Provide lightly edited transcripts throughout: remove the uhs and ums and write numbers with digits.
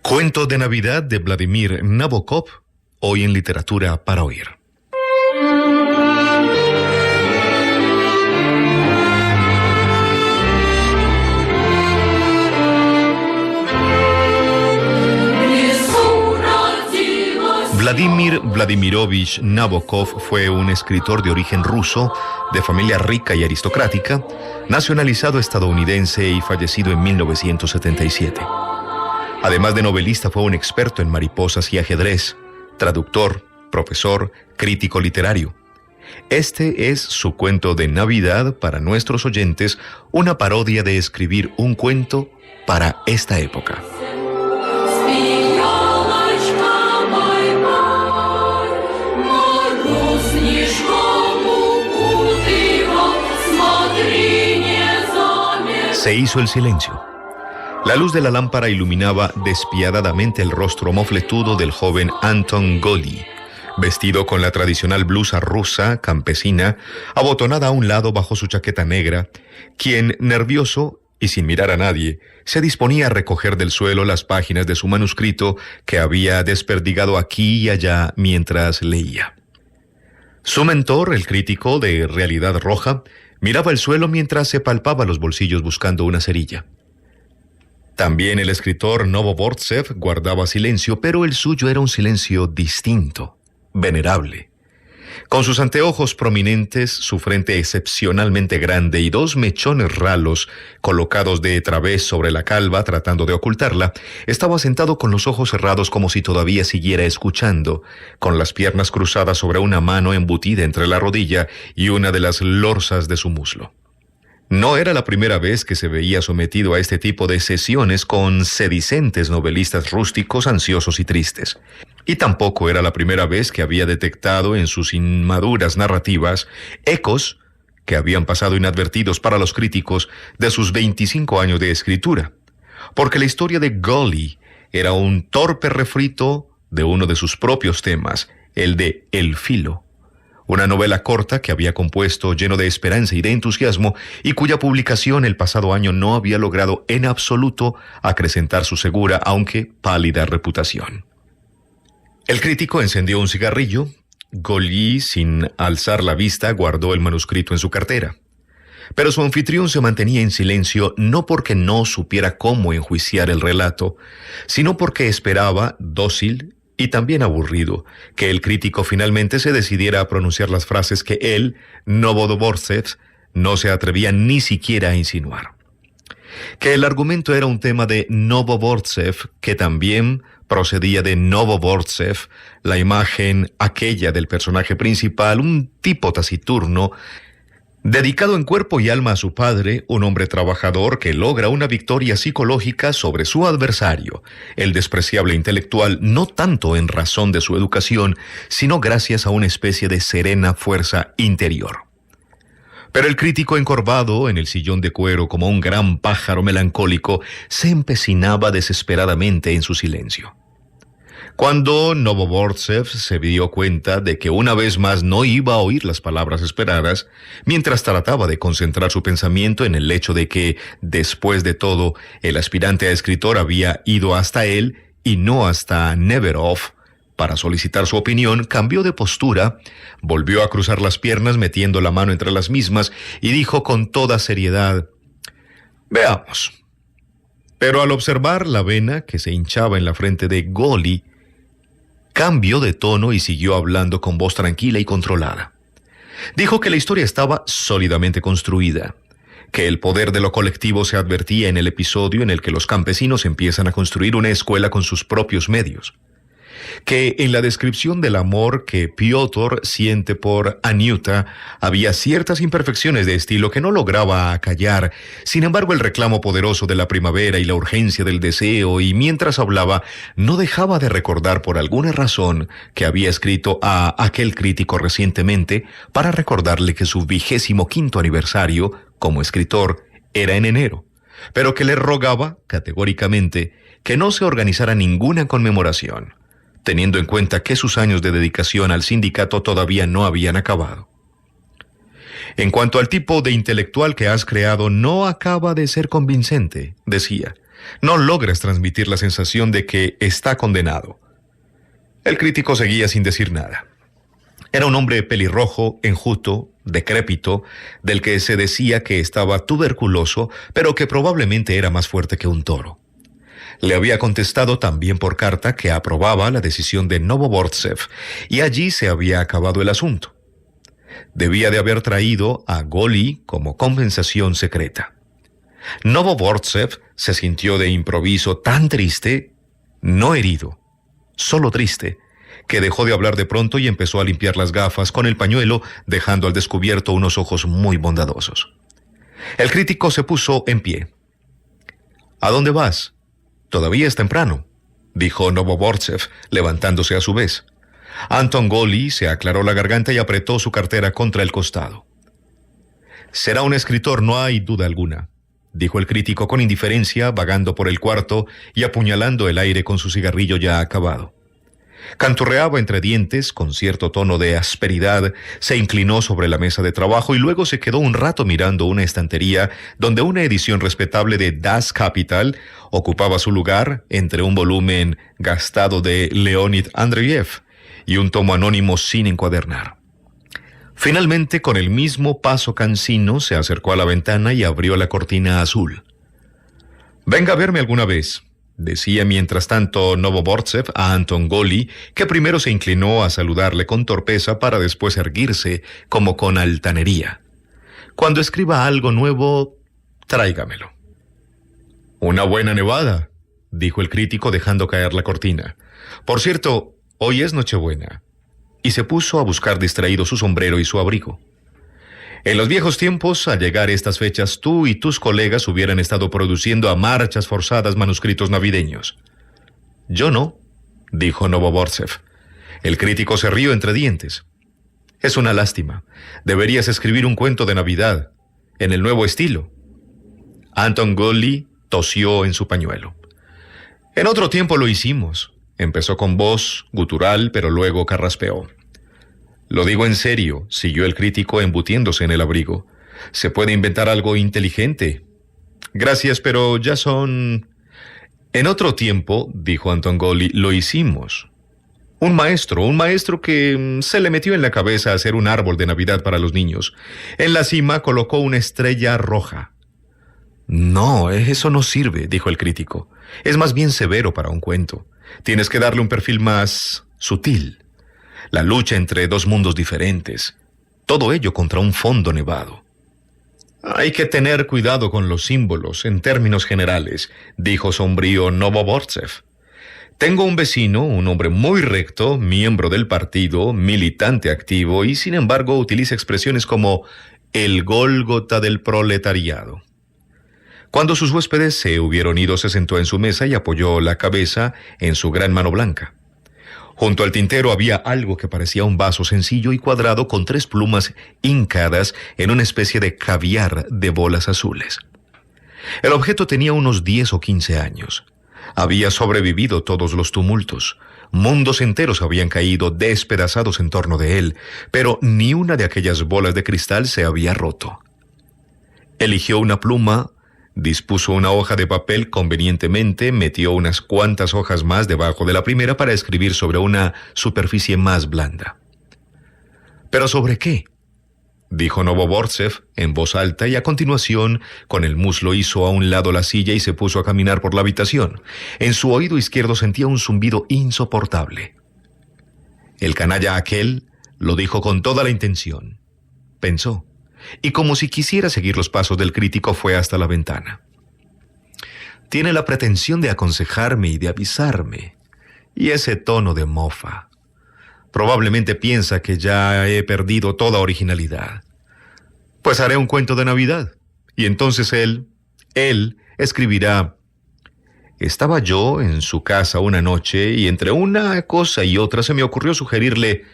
Cuento de Navidad de Vladimir Nabokov, hoy en Literatura para Oír. Vladimir Vladimirovich Nabokov fue un escritor de origen ruso, de familia rica y aristocrática, nacionalizado estadounidense y fallecido en 1977. Además de novelista, fue un experto en mariposas y ajedrez, traductor, profesor, crítico literario. Este es su cuento de Navidad para nuestros oyentes, una parodia de escribir un cuento para esta época. Se hizo el silencio. La luz de la lámpara iluminaba despiadadamente el rostro mofletudo del joven Anton Goly, vestido con la tradicional blusa rusa campesina, abotonada a un lado bajo su chaqueta negra, quien, nervioso y sin mirar a nadie, se disponía a recoger del suelo las páginas de su manuscrito que había desperdigado aquí y allá mientras leía. Su mentor, el crítico de Realidad Roja, miraba el suelo mientras se palpaba los bolsillos buscando una cerilla. También el escritor Novobortsev guardaba silencio, pero el suyo era un silencio distinto, venerable. Con sus anteojos prominentes, su frente excepcionalmente grande y dos mechones ralos colocados de través sobre la calva tratando de ocultarla, estaba sentado con los ojos cerrados como si todavía siguiera escuchando, con las piernas cruzadas sobre una mano embutida entre la rodilla y una de las lorzas de su muslo. No era la primera vez que se veía sometido a este tipo de sesiones con sedicentes novelistas rústicos, ansiosos y tristes. Y tampoco era la primera vez que había detectado en sus inmaduras narrativas ecos que habían pasado inadvertidos para los críticos de sus 25 años de escritura. Porque la historia de Goly era un torpe refrito de uno de sus propios temas, el de El Filo. Una novela corta que había compuesto lleno de esperanza y de entusiasmo y cuya publicación el pasado año no había logrado en absoluto acrecentar su segura, aunque pálida reputación. El crítico encendió un cigarrillo. Goly, sin alzar la vista, guardó el manuscrito en su cartera. Pero su anfitrión se mantenía en silencio no porque no supiera cómo enjuiciar el relato, sino porque esperaba, dócil y también aburrido, que el crítico finalmente se decidiera a pronunciar las frases que él, Novobortsev, no se atrevía ni siquiera a insinuar. Que el argumento era un tema de Novobortsev, que también procedía de Novobortsev, la imagen aquella del personaje principal, un tipo taciturno, dedicado en cuerpo y alma a su padre, un hombre trabajador que logra una victoria psicológica sobre su adversario, el despreciable intelectual, no tanto en razón de su educación, sino gracias a una especie de serena fuerza interior. Pero el crítico encorvado en el sillón de cuero como un gran pájaro melancólico se empecinaba desesperadamente en su silencio. Cuando Novobortsev se dio cuenta de que una vez más no iba a oír las palabras esperadas, mientras trataba de concentrar su pensamiento en el hecho de que, después de todo, el aspirante a escritor había ido hasta él y no hasta Neverov para solicitar su opinión, cambió de postura, volvió a cruzar las piernas metiendo la mano entre las mismas y dijo con toda seriedad: «Veamos». Pero al observar la vena que se hinchaba en la frente de Goly, cambió de tono y siguió hablando con voz tranquila y controlada. Dijo que la historia estaba sólidamente construida, que el poder de lo colectivo se advertía en el episodio en el que los campesinos empiezan a construir una escuela con sus propios medios, que en la descripción del amor que Piotr siente por Aniuta había ciertas imperfecciones de estilo que no lograba acallar. Sin embargo, el reclamo poderoso de la primavera y la urgencia del deseo, y mientras hablaba, no dejaba de recordar por alguna razón que había escrito a aquel crítico recientemente para recordarle que su 25º aniversario como escritor era en enero, pero que le rogaba categóricamente que no se organizara ninguna conmemoración, teniendo en cuenta que sus años de dedicación al sindicato todavía no habían acabado. En cuanto al tipo de intelectual que has creado, no acaba de ser convincente, decía. No logras transmitir la sensación de que está condenado. El crítico seguía sin decir nada. Era un hombre pelirrojo, enjuto, decrépito, del que se decía que estaba tuberculoso, pero que probablemente era más fuerte que un toro. Le había contestado también por carta que aprobaba la decisión de Novobortsev, y allí se había acabado el asunto. Debía de haber traído a Goli como compensación secreta. Novobortsev se sintió de improviso tan triste, no herido, solo triste, que dejó de hablar de pronto y empezó a limpiar las gafas con el pañuelo, dejando al descubierto unos ojos muy bondadosos. El crítico se puso en pie. «¿A dónde vas? Todavía es temprano», dijo Novobortsev, levantándose a su vez. Anton Goli se aclaró la garganta y apretó su cartera contra el costado. «Será un escritor, no hay duda alguna», dijo el crítico con indiferencia, vagando por el cuarto y apuñalando el aire con su cigarrillo ya acabado. Canturreaba entre dientes, con cierto tono de asperidad, se inclinó sobre la mesa de trabajo y luego se quedó un rato mirando una estantería donde una edición respetable de Das Kapital ocupaba su lugar entre un volumen gastado de Leonid Andreyev y un tomo anónimo sin encuadernar. Finalmente, con el mismo paso cansino, se acercó a la ventana y abrió la cortina azul. «Venga a verme alguna vez», decía mientras tanto Novobortsev a Anton Goli, que primero se inclinó a saludarle con torpeza para después erguirse como con altanería. «Cuando escriba algo nuevo, tráigamelo». «Una buena nevada», dijo el crítico dejando caer la cortina. «Por cierto, hoy es Nochebuena». Y se puso a buscar distraído su sombrero y su abrigo. «En los viejos tiempos, al llegar estas fechas, tú y tus colegas hubieran estado produciendo a marchas forzadas manuscritos navideños». «Yo no», dijo Novobortsev. El crítico se rió entre dientes. «Es una lástima. Deberías escribir un cuento de Navidad, en el nuevo estilo». Anton Goli tosió en su pañuelo. «En otro tiempo lo hicimos», empezó con voz gutural, pero luego carraspeó. «Lo digo en serio», siguió el crítico embutiéndose en el abrigo. «Se puede inventar algo inteligente». «Gracias, pero ya son...» «En otro tiempo», dijo Anton Goli, «lo hicimos. Un maestro que se le metió en la cabeza hacer un árbol de Navidad para los niños. En la cima colocó una estrella roja». «No, eso no sirve», dijo el crítico. «Es más bien severo para un cuento. Tienes que darle un perfil más sutil. La lucha entre dos mundos diferentes. Todo ello contra un fondo nevado». «Hay que tener cuidado con los símbolos, en términos generales», dijo sombrío Novobortsev. «Tengo un vecino, un hombre muy recto, miembro del partido, militante activo, y sin embargo utiliza expresiones como el Gólgota del proletariado». Cuando sus huéspedes se hubieron ido, se sentó en su mesa y apoyó la cabeza en su gran mano blanca. Junto al tintero había algo que parecía un vaso sencillo y cuadrado con 3 plumas hincadas en una especie de caviar de bolas azules. El objeto tenía unos 10 o 15 años. Había sobrevivido todos los tumultos. Mundos enteros habían caído despedazados en torno de él, pero ni una de aquellas bolas de cristal se había roto. Eligió una pluma, dispuso una hoja de papel convenientemente, metió unas cuantas hojas más debajo de la primera para escribir sobre una superficie más blanda. ¿Pero sobre qué?, dijo Novobortsev en voz alta, y a continuación, con el muslo hizo a un lado la silla y se puso a caminar por la habitación. En su oído izquierdo sentía un zumbido insoportable. «El canalla aquel lo dijo con toda la intención», pensó, y como si quisiera seguir los pasos del crítico fue hasta la ventana. «Tiene la pretensión de aconsejarme y de avisarme, y ese tono de mofa. Probablemente piensa que ya he perdido toda originalidad. Pues haré un cuento de Navidad, y entonces él escribirá: estaba yo en su casa una noche y entre una cosa y otra se me ocurrió sugerirle: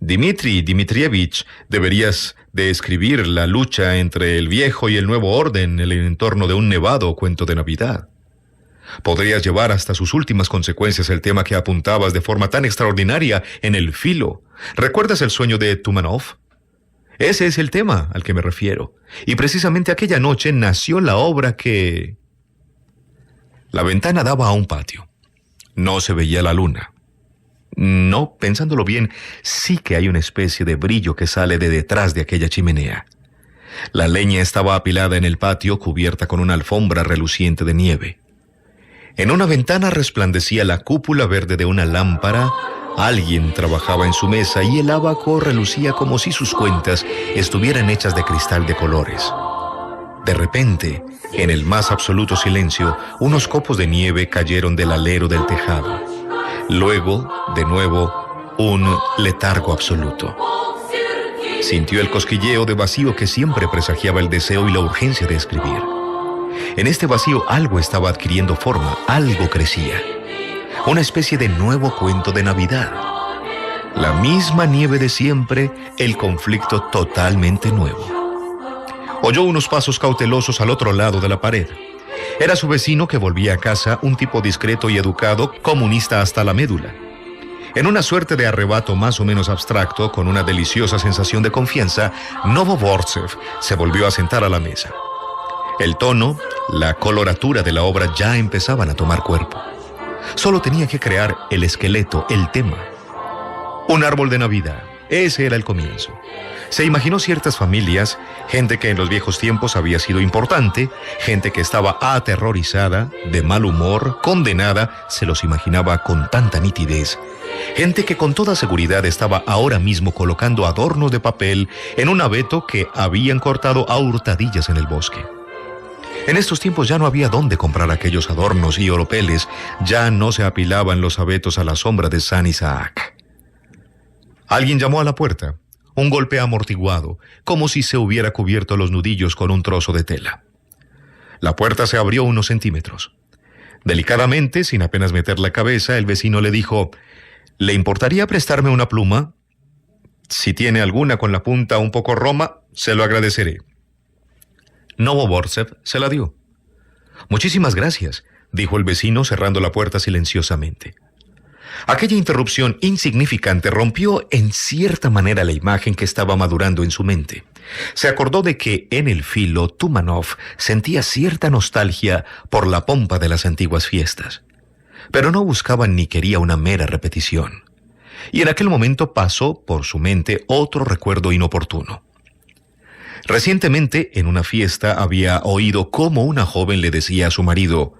Dmitri Dmitrievich, deberías de escribir la lucha entre el viejo y el nuevo orden en el entorno de un nevado cuento de Navidad. Podrías llevar hasta sus últimas consecuencias el tema que apuntabas de forma tan extraordinaria en El filo. ¿Recuerdas el sueño de Tumanov? Ese es el tema al que me refiero. Y precisamente aquella noche nació la obra que...» La ventana daba a un patio. No se veía la luna. No, pensándolo bien, sí que hay una especie de brillo que sale de detrás de aquella chimenea. La leña estaba apilada en el patio, cubierta con una alfombra reluciente de nieve. En una ventana resplandecía la cúpula verde de una lámpara. Alguien trabajaba en su mesa y el ábaco relucía como si sus cuentas estuvieran hechas de cristal de colores. De repente, en el más absoluto silencio, unos copos de nieve cayeron del alero del tejado. Luego, de nuevo, un letargo absoluto. Sintió el cosquilleo de vacío que siempre presagiaba el deseo y la urgencia de escribir. En este vacío algo estaba adquiriendo forma, algo crecía. Una especie de nuevo cuento de Navidad. La misma nieve de siempre, el conflicto totalmente nuevo. Oyó unos pasos cautelosos al otro lado de la pared. Era su vecino que volvía a casa, un tipo discreto y educado, comunista hasta la médula. En una suerte de arrebato más o menos abstracto, con una deliciosa sensación de confianza, Novobortsev se volvió a sentar a la mesa. El tono, la coloratura de la obra ya empezaban a tomar cuerpo. Solo tenía que crear el esqueleto, el tema. Un árbol de Navidad, ese era el comienzo. Se imaginó ciertas familias, gente que en los viejos tiempos había sido importante, gente que estaba aterrorizada, de mal humor, condenada, se los imaginaba con tanta nitidez. Gente que con toda seguridad estaba ahora mismo colocando adornos de papel en un abeto que habían cortado a hurtadillas en el bosque. En estos tiempos ya no había dónde comprar aquellos adornos y oropeles, ya no se apilaban los abetos a la sombra de San Isaac. Alguien llamó a la puerta. Un golpe amortiguado, como si se hubiera cubierto los nudillos con un trozo de tela. La puerta se abrió unos centímetros. Delicadamente, sin apenas meter la cabeza, el vecino le dijo: ¿Le importaría prestarme una pluma? Si tiene alguna con la punta un poco roma, se lo agradeceré. Novobortsev se la dio. Muchísimas gracias, dijo el vecino cerrando la puerta silenciosamente. Aquella interrupción insignificante rompió en cierta manera la imagen que estaba madurando en su mente. Se acordó de que en el filo Tumanov sentía cierta nostalgia por la pompa de las antiguas fiestas. Pero no buscaba ni quería una mera repetición. Y en aquel momento pasó por su mente otro recuerdo inoportuno. Recientemente, en una fiesta, había oído cómo una joven le decía a su marido: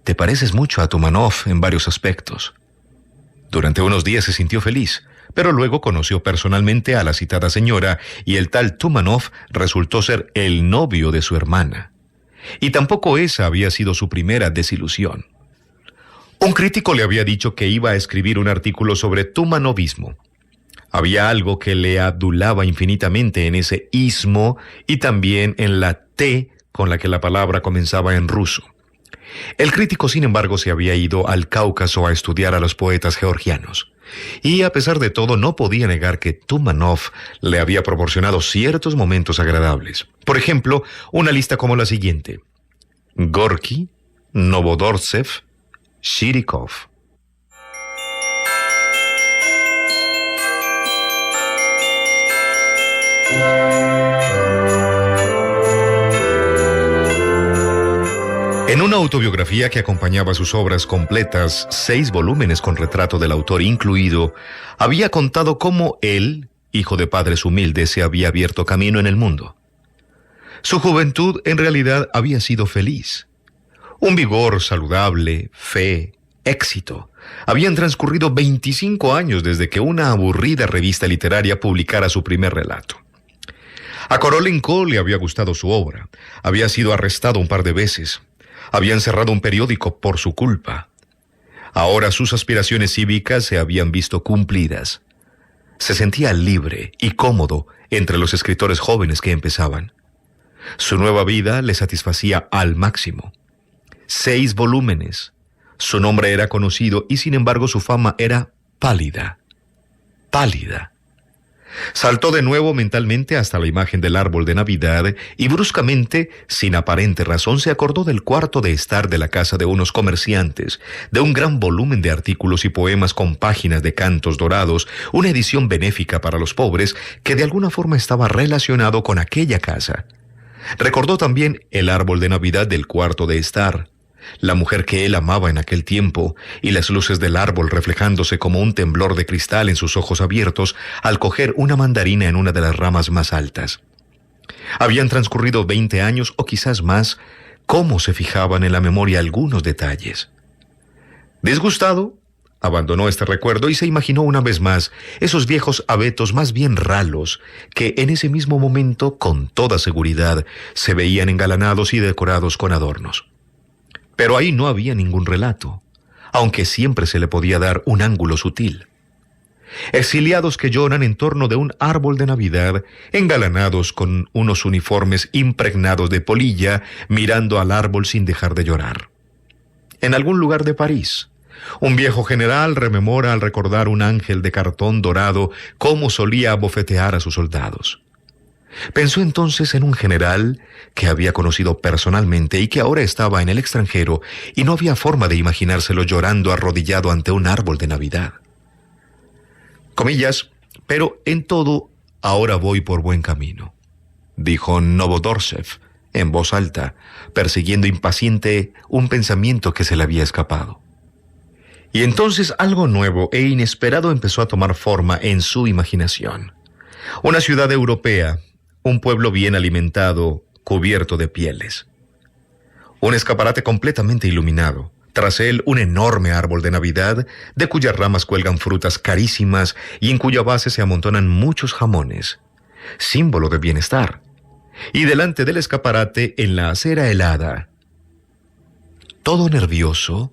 «Te pareces mucho a Tumanov en varios aspectos». Durante unos días se sintió feliz, pero luego conoció personalmente a la citada señora y el tal Tumanov resultó ser el novio de su hermana. Y tampoco esa había sido su primera desilusión. Un crítico le había dicho que iba a escribir un artículo sobre tumanovismo. Había algo que le adulaba infinitamente en ese ismo y también en la T con la que la palabra comenzaba en ruso. El crítico, sin embargo, se había ido al Cáucaso a estudiar a los poetas georgianos. Y a pesar de todo, no podía negar que Tumanov le había proporcionado ciertos momentos agradables. Por ejemplo, una lista como la siguiente: Gorky, Novodortsev, Shirikov. En una autobiografía que acompañaba sus obras completas, 6 volúmenes con retrato del autor incluido, había contado cómo él, hijo de padres humildes, se había abierto camino en el mundo. Su juventud en realidad había sido feliz. Un vigor saludable, fe, éxito. Habían transcurrido 25 años desde que una aburrida revista literaria publicara su primer relato. A Korolenko le había gustado su obra. Había sido arrestado un par de veces. Habían cerrado un periódico por su culpa. Ahora sus aspiraciones cívicas se habían visto cumplidas. Se sentía libre y cómodo entre los escritores jóvenes que empezaban. Su nueva vida le satisfacía al máximo. 6 volúmenes. Su nombre era conocido y sin embargo su fama era pálida. Pálida. Saltó de nuevo mentalmente hasta la imagen del árbol de Navidad y bruscamente, sin aparente razón, se acordó del cuarto de estar de la casa de unos comerciantes, de un gran volumen de artículos y poemas con páginas de cantos dorados, una edición benéfica para los pobres que de alguna forma estaba relacionado con aquella casa. Recordó también el árbol de Navidad del cuarto de estar, la mujer que él amaba en aquel tiempo, y las luces del árbol reflejándose como un temblor de cristal en sus ojos abiertos al coger una mandarina en una de las ramas más altas. Habían transcurrido 20 años o quizás más. ¿Cómo se fijaban en la memoria algunos detalles? Disgustado, abandonó este recuerdo y se imaginó una vez más esos viejos abetos más bien ralos que en ese mismo momento, con toda seguridad, se veían engalanados y decorados con adornos. Pero ahí no había ningún relato, aunque siempre se le podía dar un ángulo sutil. Exiliados que lloran en torno de un árbol de Navidad, engalanados con unos uniformes impregnados de polilla, mirando al árbol sin dejar de llorar. En algún lugar de París, un viejo general rememora al recordar un ángel de cartón dorado cómo solía abofetear a sus soldados. Pensó entonces en un general que había conocido personalmente y que ahora estaba en el extranjero y no había forma de imaginárselo llorando arrodillado ante un árbol de Navidad. Comillas, pero en todo ahora voy por buen camino, dijo Novodorsev en voz alta, persiguiendo impaciente un pensamiento que se le había escapado. Y entonces algo nuevo e inesperado empezó a tomar forma en su imaginación. Una ciudad europea, un pueblo bien alimentado, cubierto de pieles. Un escaparate completamente iluminado. Tras él, un enorme árbol de Navidad, de cuyas ramas cuelgan frutas carísimas y en cuya base se amontonan muchos jamones, símbolo de bienestar. Y delante del escaparate, en la acera helada, todo nervioso,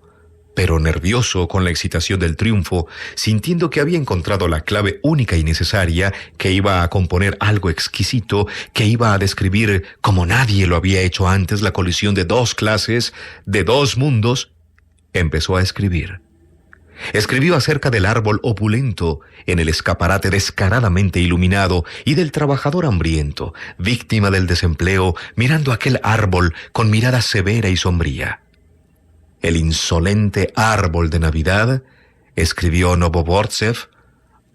pero nervioso con la excitación del triunfo, sintiendo que había encontrado la clave única y necesaria, que iba a componer algo exquisito, que iba a describir como nadie lo había hecho antes la colisión de dos clases, de dos mundos, empezó a escribir. Escribió acerca del árbol opulento en el escaparate descaradamente iluminado y del trabajador hambriento, víctima del desempleo, mirando aquel árbol con mirada severa y sombría. El insolente árbol de Navidad, escribió Novodorsev,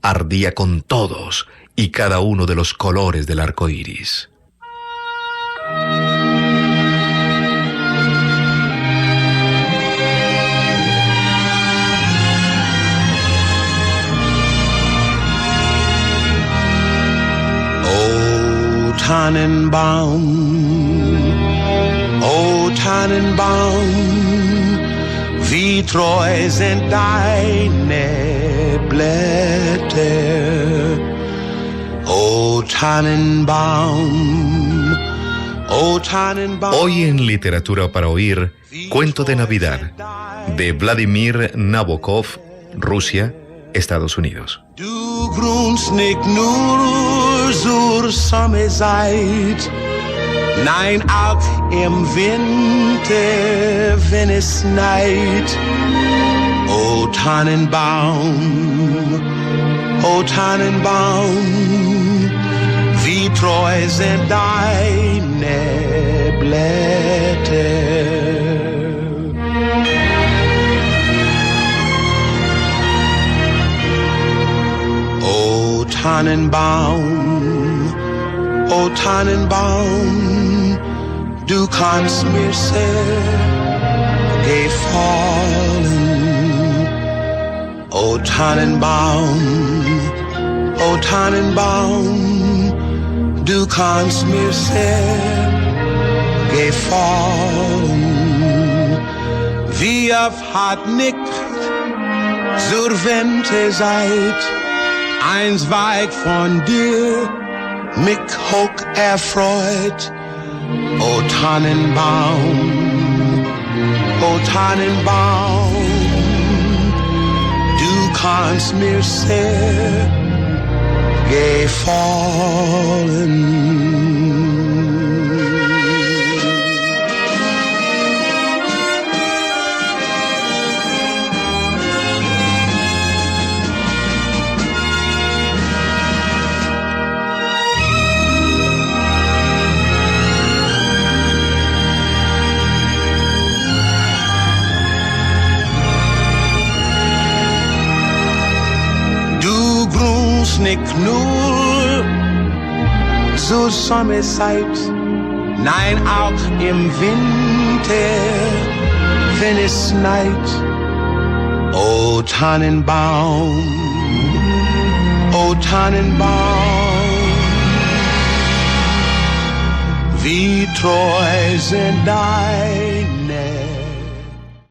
ardía con todos y cada uno de los colores del arco iris. O Tannenbaum, wie treu sind deine Blätter. O Tannenbaum, o Tannenbaum. Hoy en Literatura para Oír, Cuento de Navidad, de Vladimir Nabokov, Rusia, Estados Unidos. Du grunst nicht nur zur Sommerzeit, nein, auch im Winter, wenn es schneit. O Tannenbaum, wie treu sind deine Blätter. O Tannenbaum, du kannst mir sehr gefallen. O Tannenbaum, du kannst mir sehr gefallen. Wie oft hat nicht zur Winterzeit ein Zweig von dir mich hoch erfreut. O Tannenbaum, du kannst mir sehr gefallen. Nicht nur zur Sommerzeit, nein, auch im Winter, Venice night, O Tannenbaum, O Tannenbaum, wie treu sind deine